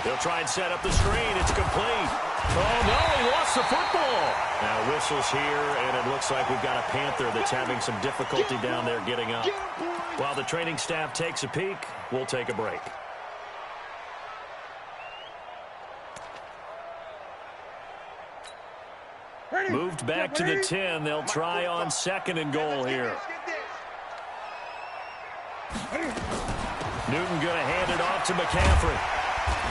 They'll try and set up the screen. It's complete. Oh, no, he lost the football. Now whistles here, and it looks like we've got a Panther that's having some difficulty down there getting up. While the training staff takes a peek, we'll take a break. Moved back to the 10. They'll try on 2nd and goal here. Newton going to hand it off to McCaffrey.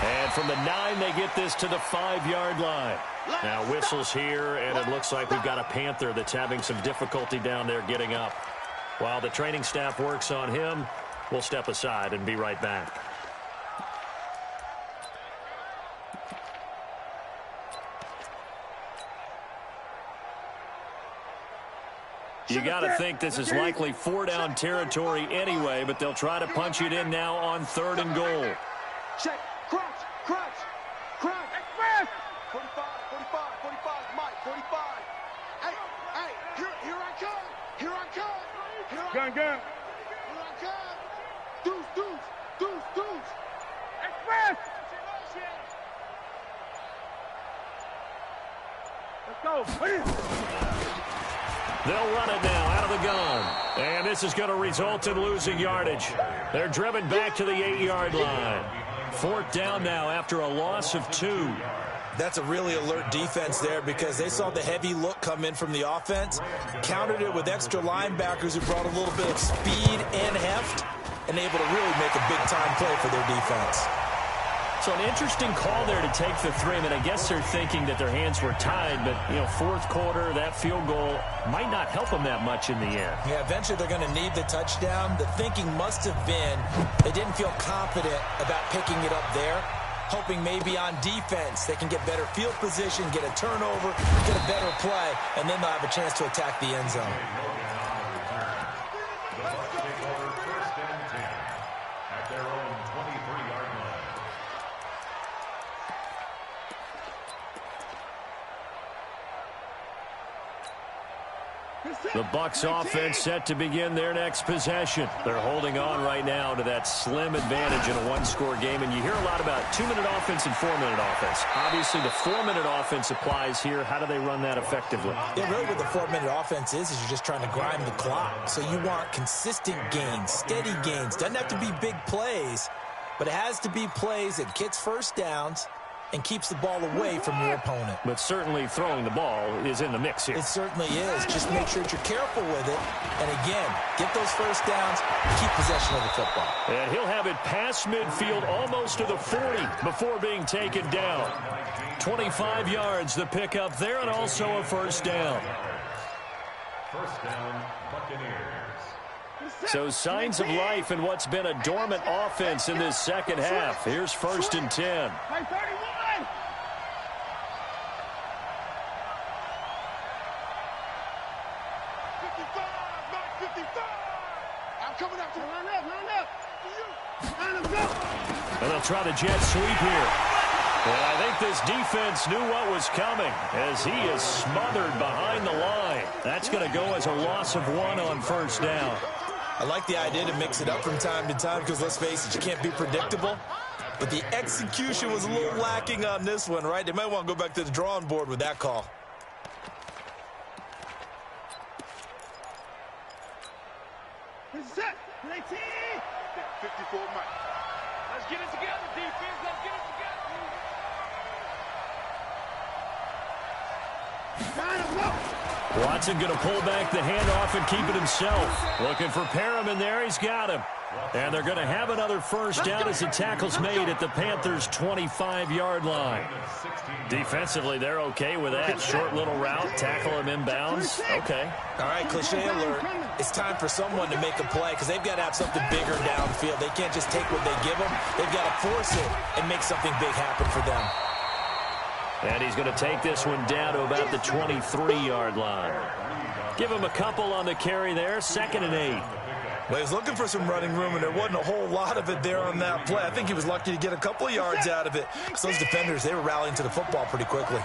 And from the 9, they get this to the 5-yard line. Now whistles here, and it looks like we've got a Panther that's having some difficulty down there getting up. While the training staff works on him, we'll step aside and be right back. You got to think this is likely 4-down territory anyway, but they'll try to punch it in now on 3rd and goal. Check. Crouch. 45, Mike, 45. Hey, here I come. Gun. Here I come. Deuce. Express. Let's go. They'll run it now out of the gun. And this is going to result in losing yardage. They're driven back to the 8-yard line. 4th down now after a loss of 2. That's a really alert defense there because they saw the heavy look come in from the offense, countered it with extra linebackers who brought a little bit of speed and heft, and able to really make a big-time play for their defense. So an interesting call there to take the 3. I mean, I guess they're thinking that their hands were tied, but, 4th quarter, that field goal might not help them that much in the end. Yeah, eventually they're going to need the touchdown. The thinking must have been they didn't feel confident about picking it up there, hoping maybe on defense they can get better field position, get a turnover, get a better play, and then they'll have a chance to attack the end zone. The Bucs take over 1st and 10 at their own 23-yard line. The Bucs offense set to begin their next possession. They're holding on right now to that slim advantage in a 1-score game. And you hear a lot about 2-minute offense and 4-minute offense. Obviously, the 4-minute offense applies here. How do they run that effectively? Yeah, really what the 4-minute offense is you're just trying to grind the clock. So you want consistent gains, steady gains. Doesn't have to be big plays, but it has to be plays that gets first downs and keeps the ball away from your opponent. But certainly throwing the ball is in the mix here. It certainly is. Just make sure that you're careful with it. And again, get those first downs, keep possession of the football. And he'll have it past midfield almost to the 40 before being taken down. 25 yards the pickup there, and also a first down. First down, Buccaneers. So signs of life in what's been a dormant offense in this second half. Here's 1st and 10. And they'll try the jet sweep here. And I think this defense knew what was coming as he is smothered behind the line. That's going to go as a loss of 1 on 1st down. I like the idea to mix it up from time to time because, let's face it, you can't be predictable. But the execution was a little lacking on this one, right? They might want to go back to the drawing board with that call. Set. 54 Mike. Let's get it together, defense. Let's get it together. Watson going to pull back the handoff and keep it himself. Looking for Perriman there. He's got him. And they're going to have another first down as the tackle's made at the Panthers' 25-yard line. Defensively, they're okay with that. Short little route, tackle him inbounds. Okay. All right, cliche alert. It's time for someone to make a play because they've got to have something bigger downfield. They can't just take what they give them. They've got to force it and make something big happen for them. And he's going to take this one down to about the 23-yard line. Give him a couple on the carry there. 2nd and 8. Well, he was looking for some running room, and there wasn't a whole lot of it there on that play. I think he was lucky to get a couple of yards out of it. Because those defenders, they were rallying to the football pretty quickly.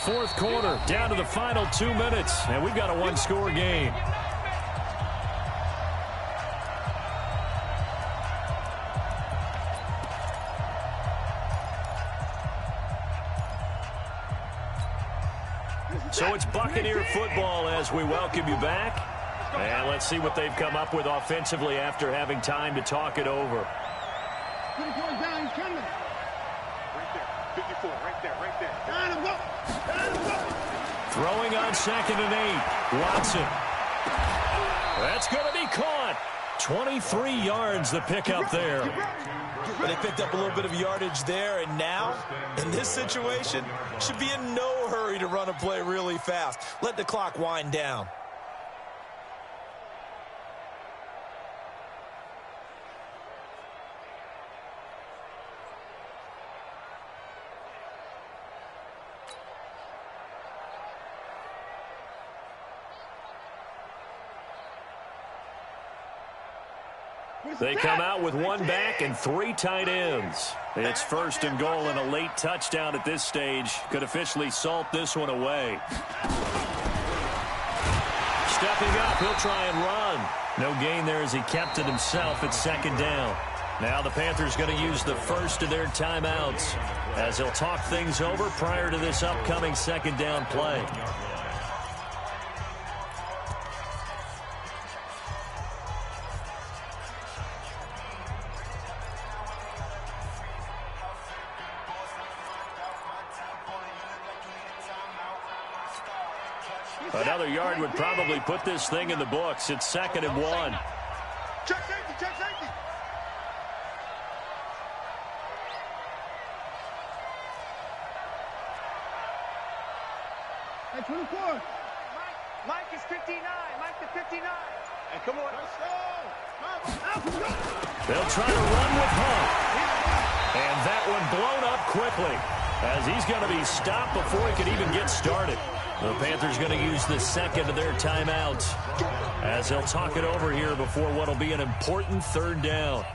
4th quarter, down to the final 2 minutes, and we've got a 1-score game. Buccaneer football as we welcome you back. And let's see what they've come up with offensively after having time to talk it over. Down, he's coming. Right there. 54, right there. Down him, go. Throwing on 2nd and 8. Watson. That's going to be caught. 23 yards the pickup there. But they picked up a little bit of yardage there, and now, in this situation, should be in no hurry to run a play really fast. Let the clock wind down. They come out with 1 back and 3 tight ends. It's 1st and goal, and a late touchdown at this stage could officially salt this one away. Stepping up, he'll try and run. No gain there as he kept it himself at 2nd down. Now the Panthers going to use the first of their timeouts as they'll talk things over prior to this upcoming 2nd down play. Another yard would probably put this thing in the books. It's 2nd and 1. Check safety. Hey, 24. Mike is 59. Mike to 59. And come on. They'll try to run with Hunt. And that one blown up quickly as he's going to be stopped before he could even get started. The Panthers going to use the 2nd of their timeouts as they'll talk it over here before what will be an important 3rd down.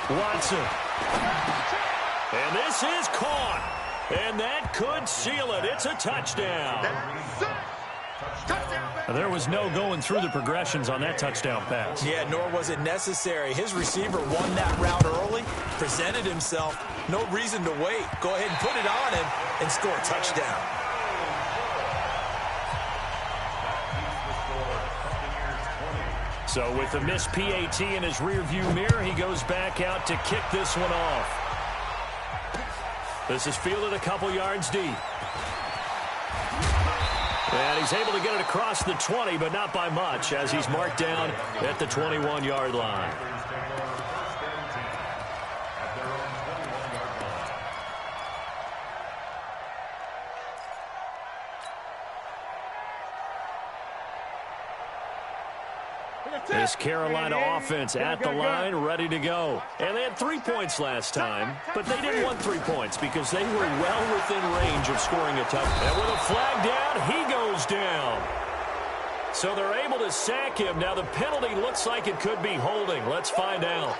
Watson. And this is caught. And that could seal it. It's a touchdown. There was no going through the progressions on that touchdown pass. Yeah, nor was it necessary. His receiver won that route early, presented himself. No reason to wait. Go ahead and put it on him and score a touchdown. So with the missed PAT in his rearview mirror, he goes back out to kick this one off. This is fielded a couple yards deep. And he's able to get it across the 20, but not by much, as he's marked down at the 21-yard line. This Carolina offense at the line, ready to go. And they had 3 points last time, but they didn't want 3 points because they were well within range of scoring a touchdown. And with a flag down, he goes down. So they're able to sack him. Now the penalty looks like it could be holding. Let's find out.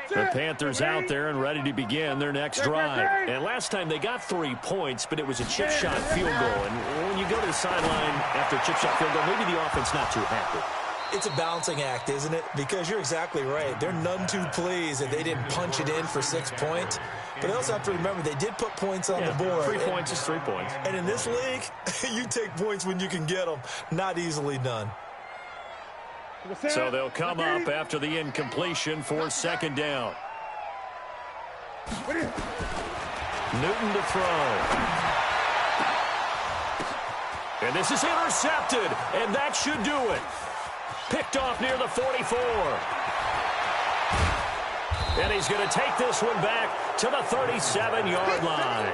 The Panthers out there and ready to begin their next drive. And last time they got 3 points, but it was a chip shot field goal. And when you go to the sideline after a chip shot field goal, maybe the offense not too happy. It's a balancing act, isn't it? Because you're exactly right. They're none too pleased that they didn't punch it in for 6 points. But they also have to remember they did put points on the board. 3 points is 3 points. And in this league, you take points when you can get them. Not easily done. So they'll come up after the incompletion for 2nd down. Newton to throw. And this is intercepted, and that should do it. Picked off near the 44. And he's going to take this one back to the 37-yard line.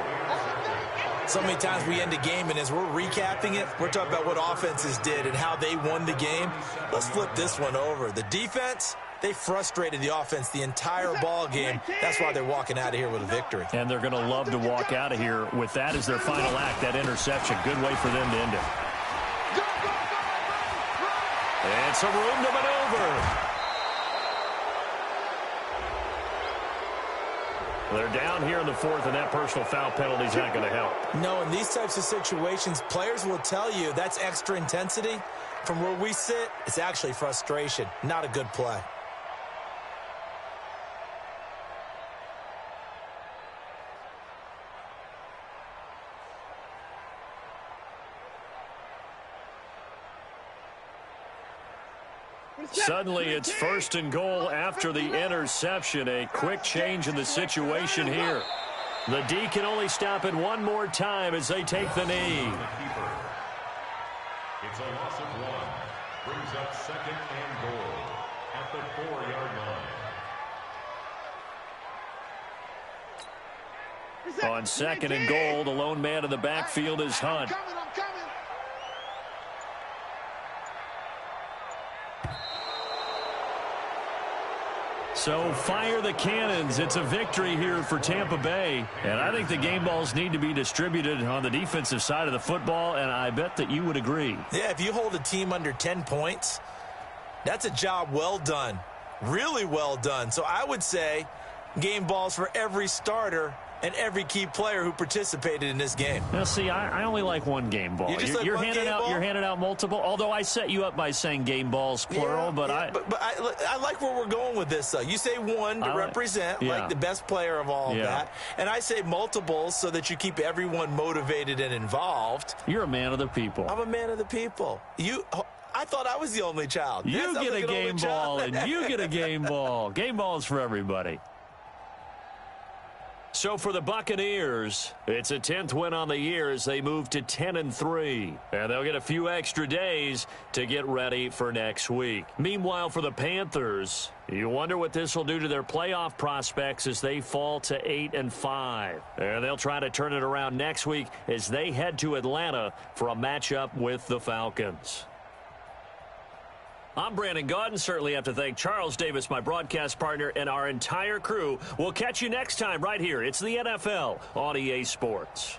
So many times we end a game, and as we're recapping it, we're talking about what offenses did and how they won the game. Let's flip this one over. The defense, they frustrated the offense the entire ball game. That's why they're walking out of here with a victory. And they're going to love to walk out of here with that as their final act, that interception. Good way for them to end it. And some room to maneuver. They're down here in the fourth, and that personal foul penalty is not going to help. No, in these types of situations, players will tell you that's extra intensity. From where we sit, it's actually frustration, not a good play. Suddenly, it's 1st and goal after the interception. A quick change in the situation here. The D can only stop it one more time as they take the knee. It's a loss of 1. Brings up 2nd and goal at the 4-yard line. On 2nd and goal, the lone man in the backfield is Hunt. So fire the cannons. It's a victory here for Tampa Bay. And I think the game balls need to be distributed on the defensive side of the football, and I bet that you would agree. Yeah, if you hold a team under 10 points, that's a job well done. Really well done. So I would say game balls for every starter and every key player who participated in this game. Now, see, I only like one game ball. You're handing out multiple. Although I set you up by saying game balls plural, but I like where we're going with this. Though you say one to represent like the best player of all of that, and I say multiples so that you keep everyone motivated and involved. You're a man of the people. I'm a man of the people. I thought I was the only child. You get a game ball, and you get a game ball. Game balls for everybody. So for the Buccaneers, it's a 10th win on the year as they move to 10-3. And they'll get a few extra days to get ready for next week. Meanwhile, for the Panthers, you wonder what this will do to their playoff prospects as they fall to 8-5. And they'll try to turn it around next week as they head to Atlanta for a matchup with the Falcons. I'm Brandon Gaudin. Certainly have to thank Charles Davis, my broadcast partner, and our entire crew. We'll catch you next time right here. It's the NFL on EA Sports.